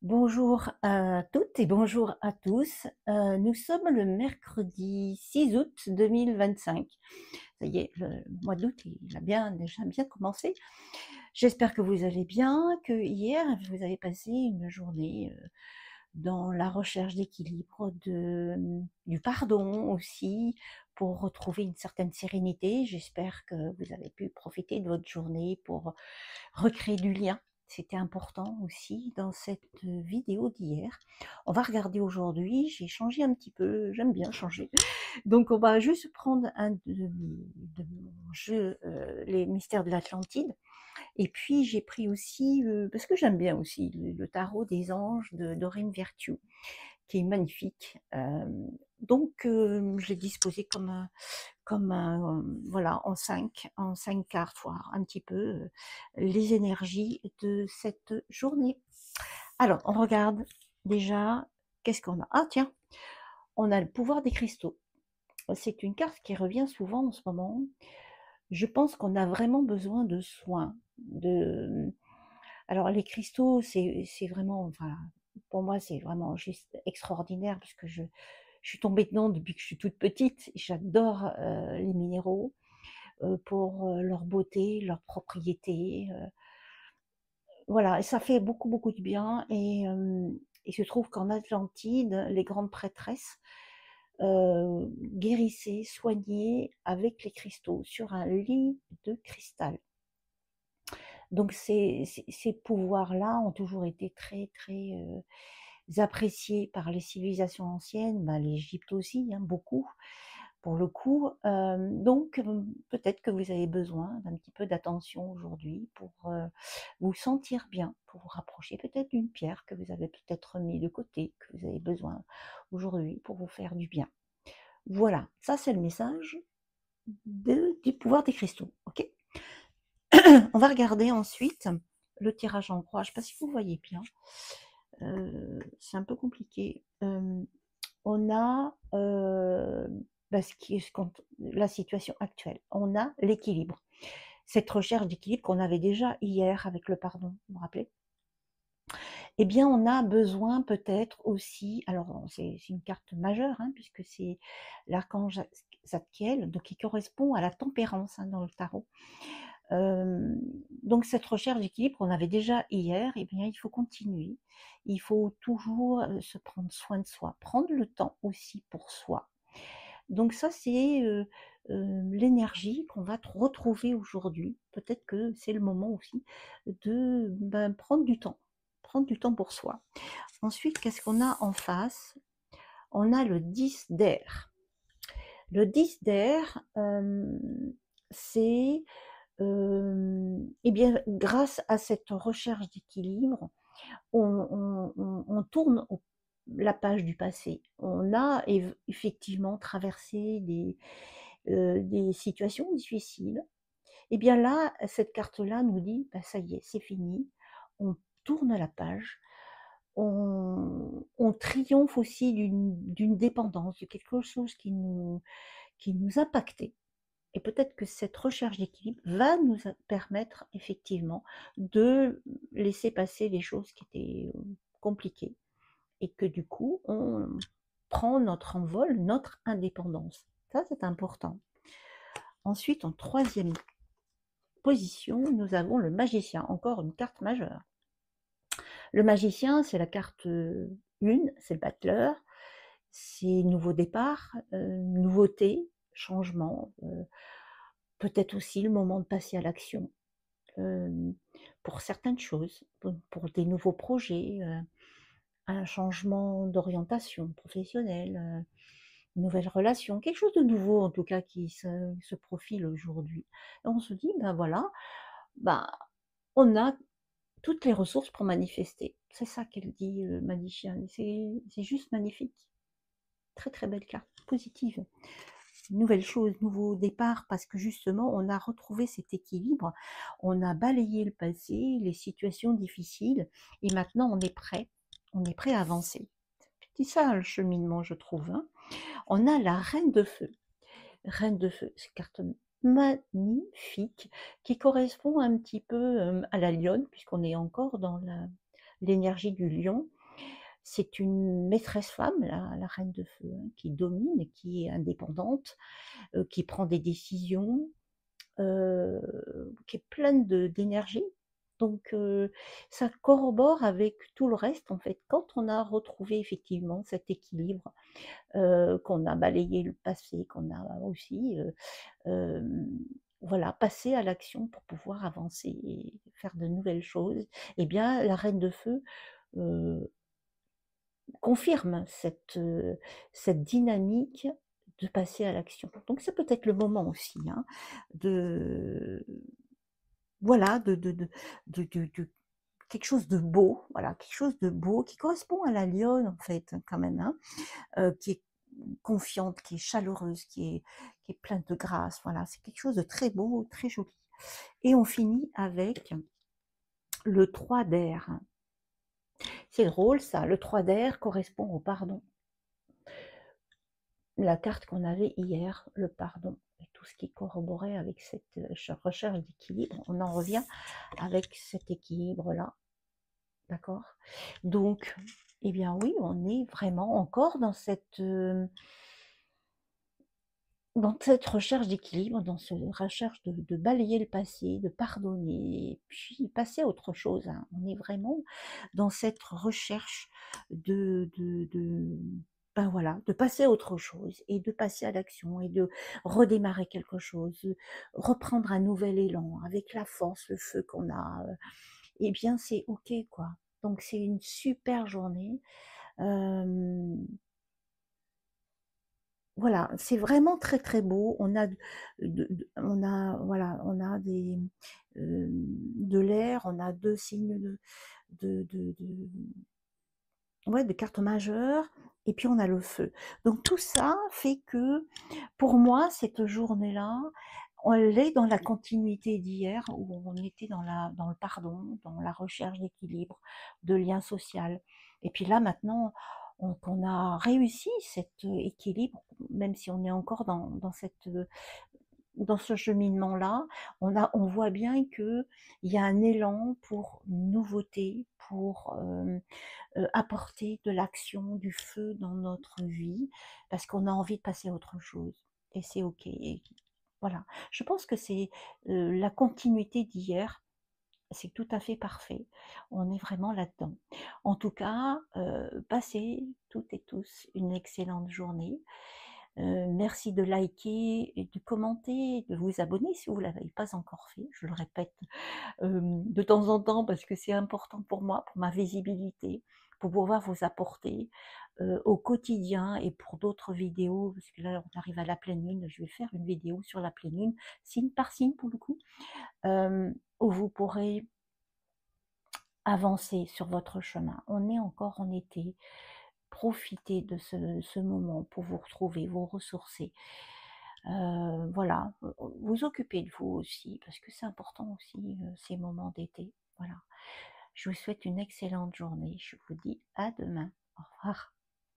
Bonjour à toutes et bonjour à tous. Nous sommes le mercredi 6 août 2025. Ça y est, le mois d'août, il a déjà bien commencé. J'espère que vous allez bien, que hier, vous avez passé une journée dans la recherche d'équilibre, du pardon aussi, pour retrouver une certaine sérénité. J'espère que vous avez pu profiter de votre journée pour recréer du lien. C'était important aussi dans cette vidéo d'hier. On va regarder aujourd'hui, j'ai changé un petit peu, j'aime bien changer. Donc on va juste prendre un de mon jeu, Les Mystères de l'Atlantide. Et puis j'ai pris aussi, parce que j'aime bien aussi, le tarot des anges de Doreen Virtue, qui est magnifique. Donc je l'ai disposé voilà, en cinq cartes, voir un petit peu les énergies de cette journée. Alors, on regarde déjà, qu'est-ce qu'on a? Ah tiens, on a le pouvoir des cristaux. C'est une carte qui revient souvent en ce moment. Je pense qu'on a vraiment besoin de soins. Alors, les cristaux, c'est vraiment, enfin, pour moi, c'est vraiment juste extraordinaire parce que je suis tombée dedans depuis que je suis toute petite. J'adore les minéraux. Pour leur beauté, leurs propriétés. Voilà, et ça fait beaucoup, beaucoup de bien. Et il se trouve qu'en Atlantide, les grandes prêtresses guérissaient, soignaient avec les cristaux sur un lit de cristal. Donc ces pouvoirs-là ont toujours été très, très appréciés par les civilisations anciennes, bah, l'Égypte aussi, hein, beaucoup. Pour le coup, donc peut-être que vous avez besoin d'un petit peu d'attention aujourd'hui pour vous sentir bien, pour vous rapprocher peut-être d'une pierre que vous avez peut-être mis de côté, que vous avez besoin aujourd'hui pour vous faire du bien. Voilà, ça c'est le message du pouvoir des cristaux. Ok. On va regarder ensuite le tirage en croix. Je ne sais pas si vous voyez bien. C'est un peu compliqué. On a la situation actuelle. On a l'équilibre. Cette recherche d'équilibre qu'on avait déjà hier avec le pardon, vous vous rappelez? Eh bien, on a besoin peut-être aussi, alors c'est une carte majeure, hein, puisque c'est l'archange Zadkiel, donc qui correspond à la tempérance, hein, dans le tarot. Donc cette recherche d'équilibre qu'on avait déjà hier, eh bien, il faut continuer. Il faut toujours se prendre soin de soi, prendre le temps aussi pour soi. Donc ça, c'est l'énergie qu'on va retrouver aujourd'hui. Peut-être que c'est le moment aussi de prendre du temps pour soi. Ensuite, qu'est-ce qu'on a en face? On a le 10 d'air. Le 10 d'air, c'est eh bien, grâce à cette recherche d'équilibre, on tourne la page du passé. On a effectivement traversé des situations difficiles. Et bien là, cette carte-là nous dit, bah, ça y est, c'est fini. On tourne la page. On triomphe aussi d'une dépendance, de quelque chose qui nous impactait. Et peut-être que cette recherche d'équilibre va nous permettre effectivement de laisser passer les choses qui étaient compliquées et que du coup, on prend notre envol, notre indépendance. Ça, c'est important. Ensuite, en troisième position, nous avons le magicien, encore une carte majeure. Le magicien, c'est la carte 1, c'est le battleur, c'est nouveau départ, nouveauté, changement, peut-être aussi le moment de passer à l'action. Pour certaines choses, pour des nouveaux projets, un changement d'orientation professionnelle, une nouvelle relation, quelque chose de nouveau en tout cas qui se profile aujourd'hui. Et on se dit, ben voilà, ben, on a toutes les ressources pour manifester. C'est ça qu'elle dit, magicien. C'est juste magnifique. Très très belle carte, positive. Nouvelle chose, nouveau départ, parce que justement, on a retrouvé cet équilibre, on a balayé le passé, les situations difficiles, et maintenant on est prêt à avancer. C'est ça le cheminement, je trouve. Hein. On a la reine de feu, c'est une carte magnifique, qui correspond un petit peu à la lionne, puisqu'on est encore dans l'énergie du lion. C'est une maîtresse femme, la reine de feu, hein, qui domine, qui est indépendante, qui prend des décisions, qui est pleine d'énergie. Donc ça corrobore avec tout le reste, en fait. Quand on a retrouvé effectivement cet équilibre, qu'on a balayé le passé, qu'on a aussi, hem, voilà, passé à l'action pour pouvoir avancer et faire de nouvelles choses, eh bien la reine de feu, heu, confirme cette dynamique de passer à l'action. Donc c'est peut-être le moment aussi, hein, de voilà, de quelque chose de beau, voilà, quelque chose de beau qui correspond à la lionne en fait, quand même, hein, qui est confiante, qui est chaleureuse, qui est pleine de grâce, voilà, c'est quelque chose de très beau, très joli. Et on finit avec le 3 d'air. C'est drôle ça, le 3 d'air correspond au pardon. La carte qu'on avait hier, le pardon, et tout ce qui corroborait avec cette recherche d'équilibre, on en revient avec cet équilibre-là, d'accord? Donc, eh bien oui, on est vraiment encore dans cette recherche d'équilibre, dans cette recherche de balayer le passé, de pardonner, et puis passer à autre chose, hein. On est vraiment dans cette recherche ben voilà, de passer à autre chose et de passer à l'action et de redémarrer quelque chose, reprendre un nouvel élan avec la force, le feu qu'on a, eh bien c'est OK quoi. Donc c'est une super journée. Hem Voilà, c'est vraiment très, très beau. On a on a voilà, on a de l'air, on a 2 signes de ouais, de cartes majeures et puis on a le feu. Donc tout ça fait que, pour moi, cette journée-là, elle est dans la continuité d'hier où on était dans le pardon, dans la recherche d'équilibre, de lien social. Et puis là, maintenant, qu'on a réussi cet équilibre, même si on est encore dans ce cheminement-là, on voit bien qu'il y a un élan pour une nouveauté, pour apporter de l'action, du feu dans notre vie, parce qu'on a envie de passer à autre chose et c'est OK. Et voilà, je pense que c'est, la continuité d'hier, c'est tout à fait parfait. On est vraiment là-dedans. En tout cas, passez toutes et tous une excellente journée. Merci de liker et de commenter, de vous abonner si vous ne l'avez pas encore fait, je le répète de temps en temps parce que c'est important pour moi, pour ma visibilité, pour pouvoir vous apporter, au quotidien et pour d'autres vidéos, parce que là on arrive à la pleine lune, je vais faire une vidéo sur la pleine lune, signe par signe pour le coup, où vous pourrez avancer sur votre chemin. On est encore en été, profitez de ce moment pour vous retrouver, vous ressourcer. Voilà, vous occuper de vous aussi, parce que c'est important aussi, ces moments d'été, voilà. Je vous souhaite une excellente journée. Je vous dis à demain. Au revoir.